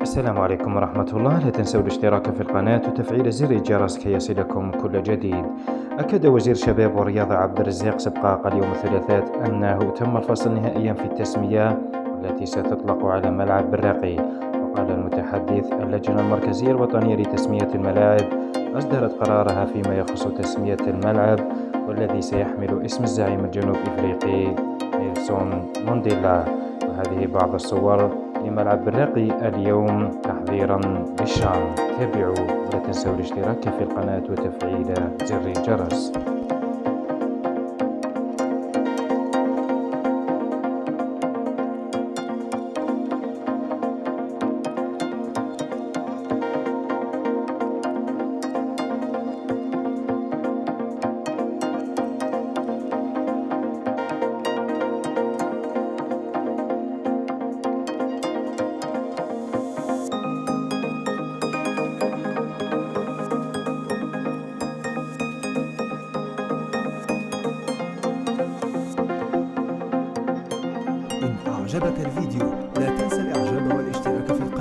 السلام عليكم ورحمة الله. لا تنسوا الاشتراك في القناة وتفعيل زر الجرس كي يصلكم كل جديد. أكد وزير الشباب والرياضة عبد الرزاق سبقاق اليوم الثلاثاء أنه تم الفصل نهائيا في التسمية التي ستطلق على ملعب بالراقي. وقال المتحدث: اللجنة المركزية الوطنية لتسمية الملاعب أصدرت قرارها فيما يخص تسمية الملعب، والذي سيحمل اسم الزعيم الجنوب إفريقي نيلسون مانديلا. وهذه بعض الصور لملعب بالراقي اليوم تحضيرا للشان. تابعوا ولا تنسوا الاشتراك في القناة وتفعيل زر الجرس. إن أعجبك الفيديو لا تنسى الإعجاب والاشتراك في القناة.